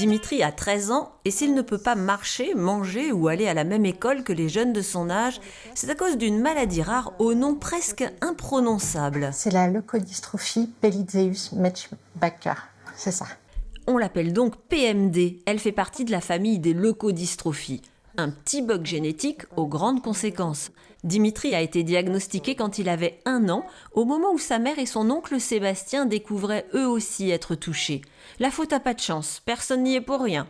Dimitri a 13 ans et s'il ne peut pas marcher, manger ou aller à la même école que les jeunes de son âge, c'est à cause d'une maladie rare au nom presque imprononçable. C'est la leukodystrophie Pelizaeus-Metzbacher, c'est ça. On l'appelle donc PMD, elle fait partie de la famille des leukodystrophies. Un petit bug génétique aux grandes conséquences. Dimitri a été diagnostiqué quand il avait 1 an, au moment où sa mère et son oncle Sébastien découvraient eux aussi être touchés. La faute à pas de chance, personne n'y est pour rien.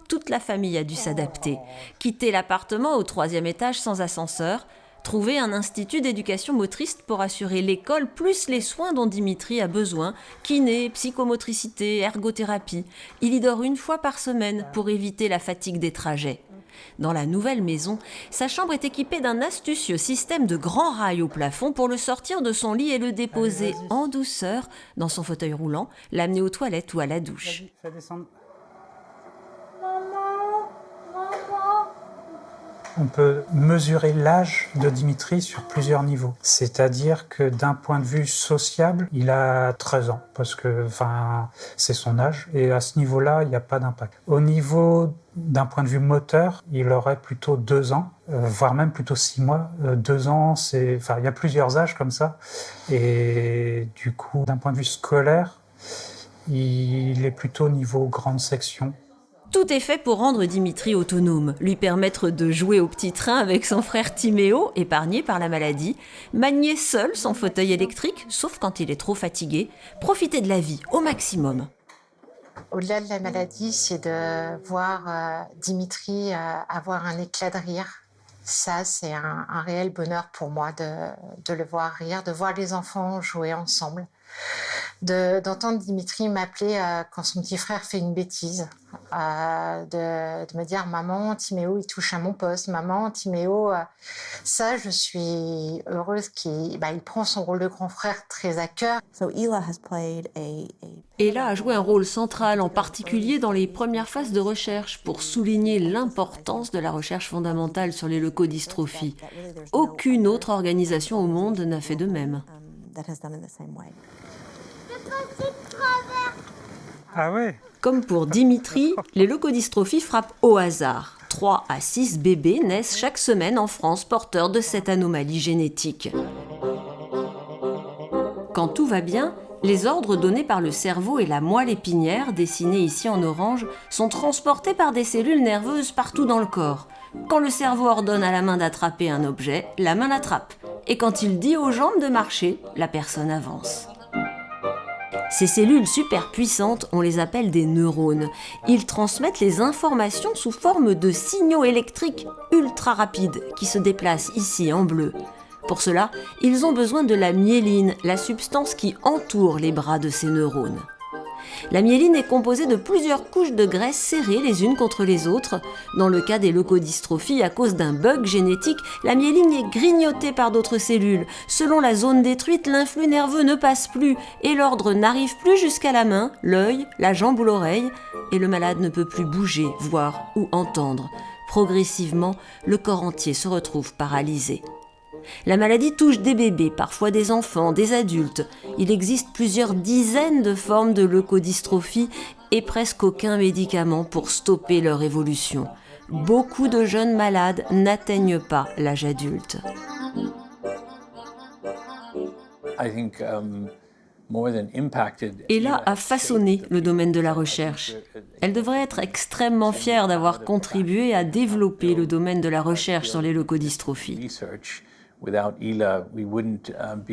Toute la famille a dû s'adapter. Quitter l'appartement au 3e étage sans ascenseur, trouver un institut d'éducation motrice pour assurer l'école plus les soins dont Dimitri a besoin, kiné, psychomotricité, ergothérapie. Il y dort 1 fois par semaine pour éviter la fatigue des trajets. Dans la nouvelle maison, sa chambre est équipée d'un astucieux système de grands rails au plafond pour le sortir de son lit et le déposer en douceur dans son fauteuil roulant, l'amener aux toilettes ou à la douche. Fais descendre. On peut mesurer l'âge de Dimitri sur plusieurs niveaux. C'est-à-dire que d'un point de vue sociable, il a 13 ans, parce que c'est son âge, et à ce niveau-là, il n'y a pas d'impact. Au niveau d'un point de vue moteur, il aurait plutôt 2 ans, voire même plutôt 6 mois. 2 ans, il y a plusieurs âges comme ça. Et du coup, d'un point de vue scolaire, il est plutôt au niveau grande section. Tout est fait pour rendre Dimitri autonome, lui permettre de jouer au petit train avec son frère Timéo, épargné par la maladie, manier seul son fauteuil électrique, sauf quand il est trop fatigué, profiter de la vie au maximum. Au-delà de la maladie, c'est de voir Dimitri avoir un éclat de rire. Ça, c'est un réel bonheur pour moi de le voir rire, de voir les enfants jouer ensemble. D'entendre Dimitri m'appeler quand son petit frère fait une bêtise, de me dire « Maman, Timéo, il touche à mon poste. Maman, Timéo… » Ça, je suis heureuse qu'il prend son rôle de grand frère très à cœur. Ella a joué un rôle central, en particulier dans les premières phases de recherche, pour souligner l'importance de la recherche fondamentale sur les leukodystrophies. Aucune autre organisation au monde n'a fait de même. Ah ouais. Comme pour Dimitri, les leukodystrophies frappent au hasard. 3 à 6 bébés naissent chaque semaine en France porteurs de cette anomalie génétique. Quand tout va bien, les ordres donnés par le cerveau et la moelle épinière, dessinés ici en orange, sont transportés par des cellules nerveuses partout dans le corps. Quand le cerveau ordonne à la main d'attraper un objet, la main l'attrape. Et quand il dit aux jambes de marcher, la personne avance. Ces cellules super puissantes, on les appelle des neurones. Ils transmettent les informations sous forme de signaux électriques ultra rapides qui se déplacent ici en bleu. Pour cela, ils ont besoin de la myéline, la substance qui entoure les bras de ces neurones. La myéline est composée de plusieurs couches de graisse serrées les unes contre les autres. Dans le cas des leukodystrophies, à cause d'un bug génétique, la myéline est grignotée par d'autres cellules. Selon la zone détruite, l'influx nerveux ne passe plus et l'ordre n'arrive plus jusqu'à la main, l'œil, la jambe ou l'oreille, et le malade ne peut plus bouger, voir ou entendre. Progressivement, le corps entier se retrouve paralysé. La maladie touche des bébés, parfois des enfants, des adultes. Il existe plusieurs dizaines de formes de leukodystrophie et presque aucun médicament pour stopper leur évolution. Beaucoup de jeunes malades n'atteignent pas l'âge adulte. Ella a façonné le domaine de la recherche. Elle devrait être extrêmement fière d'avoir contribué à développer le domaine de la recherche sur les leukodystrophies.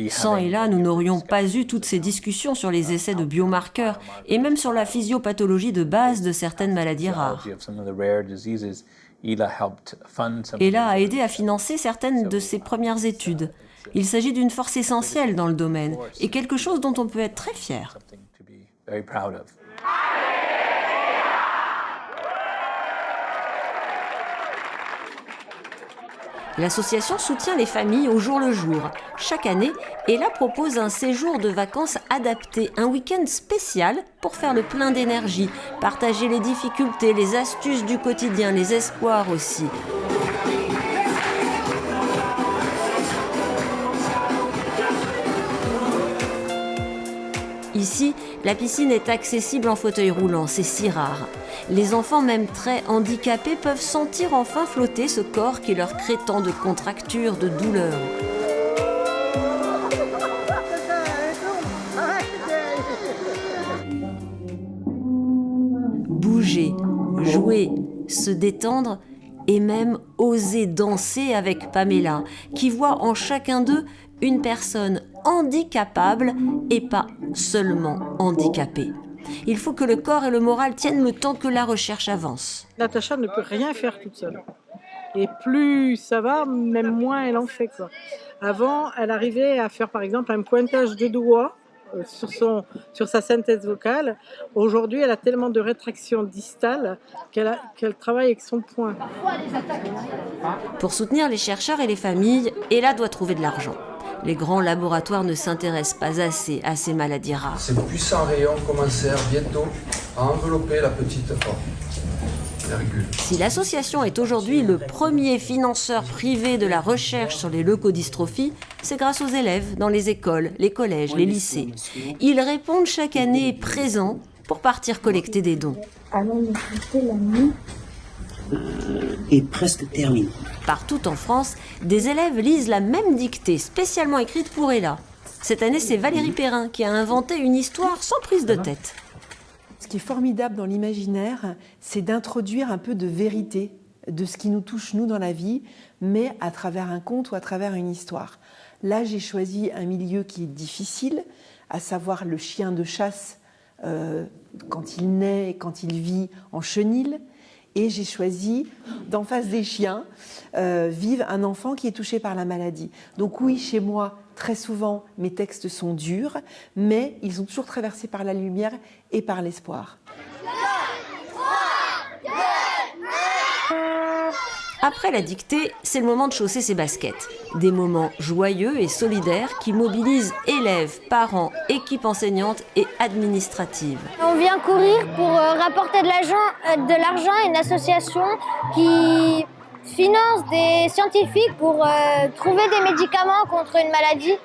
Sans Ella, nous n'aurions pas eu toutes ces discussions sur les essais de biomarqueurs et même sur la physiopathologie de base de certaines maladies rares. Ella a aidé à financer certaines de ses premières études. Il s'agit d'une force essentielle dans le domaine et quelque chose dont on peut être très fier. L'association soutient les familles au jour le jour. Chaque année, Ella propose un séjour de vacances adapté, un week-end spécial pour faire le plein d'énergie, partager les difficultés, les astuces du quotidien, les espoirs aussi. Ici, la piscine est accessible en fauteuil roulant, c'est si rare. Les enfants, même très handicapés, peuvent sentir enfin flotter ce corps qui leur crée tant de contractures, de douleurs. Bouger, jouer, se détendre et même oser danser avec Pamela, qui voit en chacun d'eux une personne handicapable et pas seulement handicapée. Il faut que le corps et le moral tiennent le temps que la recherche avance. Natacha ne peut rien faire toute seule. Et plus ça va, même moins elle en fait, quoi. Avant, elle arrivait à faire par exemple un pointage de doigts sur sa synthèse vocale. Aujourd'hui, elle a tellement de rétraction distale qu'elle travaille avec son poing. Pour soutenir les chercheurs et les familles, Ella doit trouver de l'argent. Les grands laboratoires ne s'intéressent pas assez à ces maladies rares. Ces puissants rayons commencèrent bientôt à envelopper la petite forme. Si l'association est aujourd'hui le premier financeur privé de la recherche sur les leucodystrophies, c'est grâce aux élèves dans les écoles, les collèges, les lycées. Ils répondent chaque année présents pour partir collecter des dons. Alors, la nuit est presque terminée. Partout en France, des élèves lisent la même dictée spécialement écrite pour Ella. Cette année, c'est Valérie Perrin qui a inventé une histoire sans prise de tête. Ce qui est formidable dans l'imaginaire, c'est d'introduire un peu de vérité de ce qui nous touche, nous, dans la vie, mais à travers un conte ou à travers une histoire. Là, j'ai choisi un milieu qui est difficile, à savoir le chien de chasse quand il naît et quand il vit en chenil. Et j'ai choisi, d'en face des chiens, vive un enfant qui est touché par la maladie. Donc oui, chez moi, très souvent, mes textes sont durs, mais ils sont toujours traversés par la lumière et par l'espoir. Après la dictée, c'est le moment de chausser ses baskets. Des moments joyeux et solidaires qui mobilisent élèves, parents, équipes enseignantes et administratives. On vient courir pour rapporter de l'argent à une association qui finance des scientifiques pour trouver des médicaments contre une maladie.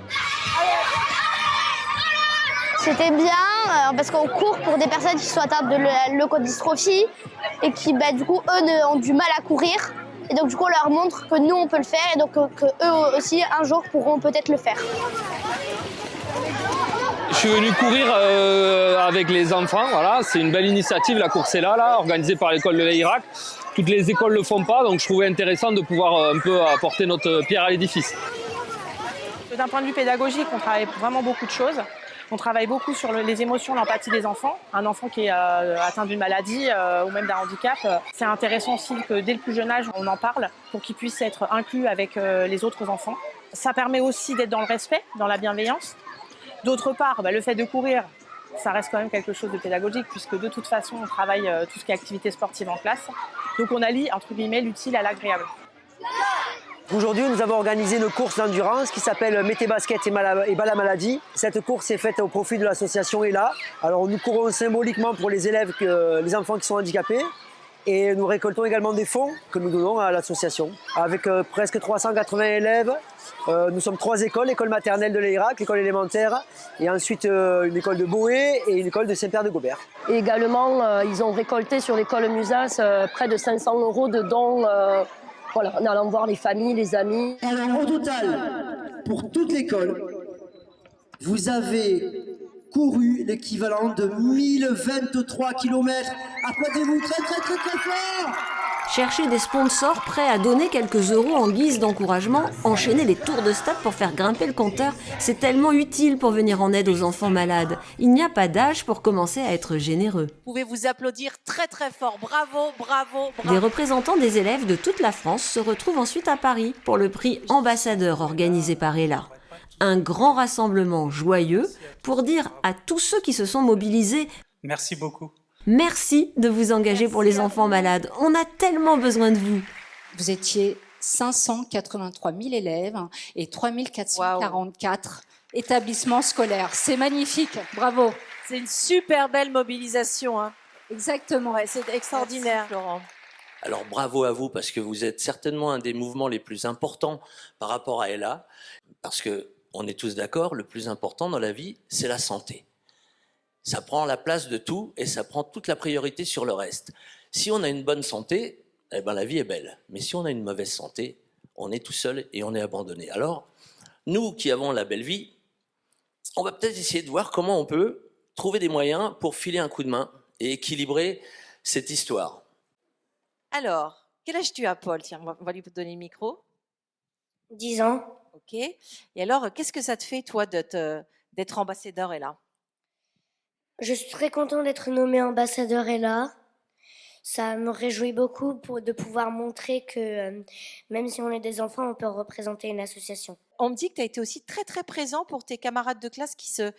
C'était bien parce qu'on court pour des personnes qui sont atteintes de la leucodystrophie et qui, du coup, eux, ont du mal à courir. Et donc, du coup, on leur montre que nous, on peut le faire et donc que eux aussi, un jour, pourront peut-être le faire. Je suis venu courir avec les enfants. Voilà. C'est une belle initiative, la course est là, organisée par l'école de l'Irak. Toutes les écoles ne le font pas, donc je trouvais intéressant de pouvoir un peu apporter notre pierre à l'édifice. D'un point de vue pédagogique, on travaille vraiment beaucoup de choses. On travaille beaucoup sur les émotions, l'empathie des enfants. Un enfant qui est atteint d'une maladie ou même d'un handicap, c'est intéressant aussi que dès le plus jeune âge, on en parle pour qu'il puisse être inclus avec les autres enfants. Ça permet aussi d'être dans le respect, dans la bienveillance. D'autre part, le fait de courir, ça reste quand même quelque chose de pédagogique puisque de toute façon, on travaille tout ce qui est activité sportive en classe. Donc on allie, entre guillemets, l'utile à l'agréable. Aujourd'hui, nous avons organisé une course d'endurance qui s'appelle Mettez basket et bas la maladie. Cette course est faite au profit de l'association Ella. Alors nous courons symboliquement pour les élèves, les enfants qui sont handicapés. Et nous récoltons également des fonds que nous donnons à l'association. Avec presque 380 élèves, nous sommes 3 écoles, l'école maternelle de l'Irak, l'école élémentaire, et ensuite une école de Boé et une école de Saint-Pierre-de-Gobert. Et également, ils ont récolté sur l'école Musas près de 500 € de dons. Voilà, en allant voir les familles, les amis. Alors, au total, pour toute l'école, vous avez couru l'équivalent de 1023 km. Applaudissez-vous très, très, très, très fort! Chercher des sponsors prêts à donner quelques euros en guise d'encouragement, enchaîner les tours de stade pour faire grimper le compteur, c'est tellement utile pour venir en aide aux enfants malades. Il n'y a pas d'âge pour commencer à être généreux. Vous pouvez vous applaudir très très fort. Bravo, bravo, bravo. Des représentants des élèves de toute la France se retrouvent ensuite à Paris pour le prix Ambassadeur organisé par Ella. Un grand rassemblement joyeux pour dire à tous ceux qui se sont mobilisés « Merci beaucoup ». Merci de vous engager pour les enfants malades. On a tellement besoin de vous. Vous étiez 583 000 élèves et 3 444 établissements scolaires. C'est magnifique. Bravo. C'est une super belle mobilisation. Hein. Exactement. Ouais, c'est extraordinaire, merci, Florent. Alors bravo à vous parce que vous êtes certainement un des mouvements les plus importants par rapport à Ella. Parce qu'on est tous d'accord, le plus important dans la vie, c'est la santé. Ça prend la place de tout et ça prend toute la priorité sur le reste. Si on a une bonne santé, eh ben la vie est belle. Mais si on a une mauvaise santé, on est tout seul et on est abandonné. Alors, nous qui avons la belle vie, on va peut-être essayer de voir comment on peut trouver des moyens pour filer un coup de main et équilibrer cette histoire. Alors, quel âge tu as, Paul? Tiens, on va lui donner le micro. 10 ans. Ok. Et alors, qu'est-ce que ça te fait, toi, d'être ambassadeur Ella? Je suis très content d'être nommé ambassadeur Ella. Ça me réjouit beaucoup de pouvoir montrer que même si on est des enfants, on peut représenter une association. On me dit que tu as été aussi très très présent pour tes camarades de classe qui se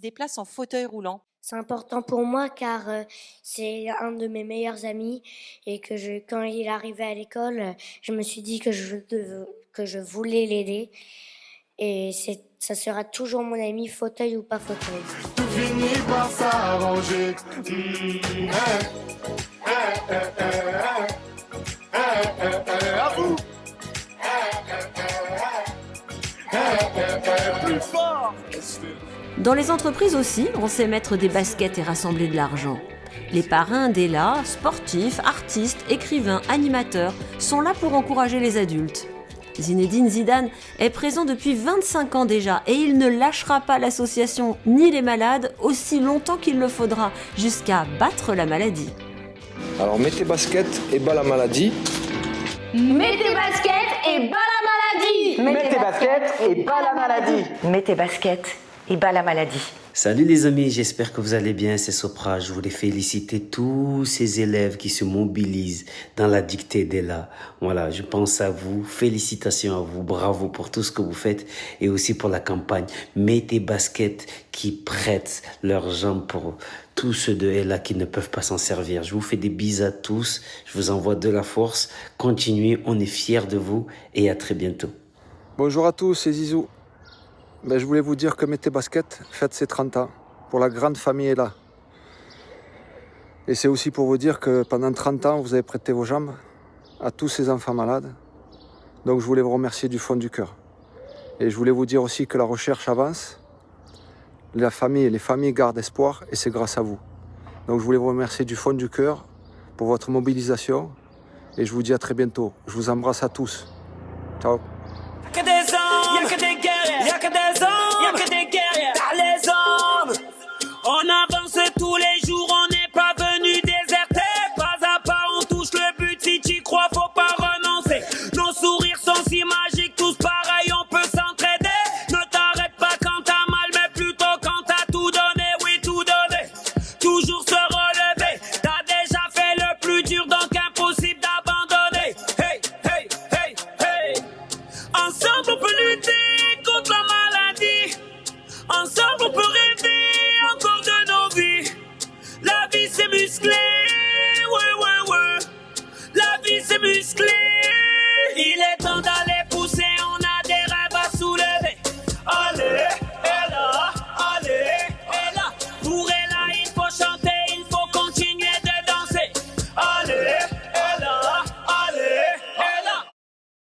déplacent en fauteuil roulant. C'est important pour moi car c'est un de mes meilleurs amis et que quand il est arrivé à l'école, je me suis dit que je voulais l'aider. Et ça sera toujours mon ami, fauteuil ou pas fauteuil. Tout finit par s'arranger. À vous. Plus fort. Dans les entreprises aussi, on sait mettre des baskets et rassembler de l'argent. Les parrains d'Ella, sportifs, artistes, écrivains, animateurs, sont là pour encourager les adultes. Zinedine Zidane est présent depuis 25 ans déjà et il ne lâchera pas l'association ni les malades aussi longtemps qu'il le faudra, jusqu'à battre la maladie. Alors mets tes baskets et bats la maladie. Mets tes baskets et bats la maladie. Mets tes baskets et bats la maladie. Mets tes baskets et bats la maladie. Salut les amis, j'espère que vous allez bien, c'est Sopra. Je voulais féliciter tous ces élèves qui se mobilisent dans la dictée d'Ella. Voilà, je pense à vous, félicitations à vous, bravo pour tout ce que vous faites et aussi pour la campagne. Mets tes baskets qui prêtent leurs jambes pour tous ceux de Ella qui ne peuvent pas s'en servir. Je vous fais des bises à tous, je vous envoie de la force. Continuez, on est fiers de vous et à très bientôt. Bonjour à tous, c'est Zizou. Je voulais vous dire que Mettez Basket fête ses 30 ans pour la grande famille Ella. Et c'est aussi pour vous dire que pendant 30 ans, vous avez prêté vos jambes à tous ces enfants malades. Donc je voulais vous remercier du fond du cœur. Et je voulais vous dire aussi que la recherche avance. Les familles gardent espoir et c'est grâce à vous. Donc je voulais vous remercier du fond du cœur pour votre mobilisation. Et je vous dis à très bientôt. Je vous embrasse à tous. Ciao. Y'a que des hommes, y'a que des guerriers, y'a que des hommes, y'a que des guerriers, t'as les hommes. On avance tous les jours, on n'est pas venu déserter. Pas à pas, on touche le but, si t'y crois, faut pas renoncer. Nos sourires sont si magiques, tous pareils, on peut s'entraider. Ne t'arrête pas quand t'as mal, mais plutôt quand t'as tout donné, oui tout donné. Toujours se relever, t'as déjà fait le plus dur, donc impossible d'abandonner. Hey, hey, hey, hey. Ensemble on peut lutter contre la maladie. Ensemble on peut rêver encore de nos vies. La vie c'est musclé, ouais ouais ouais. La vie c'est musclé. Il est temps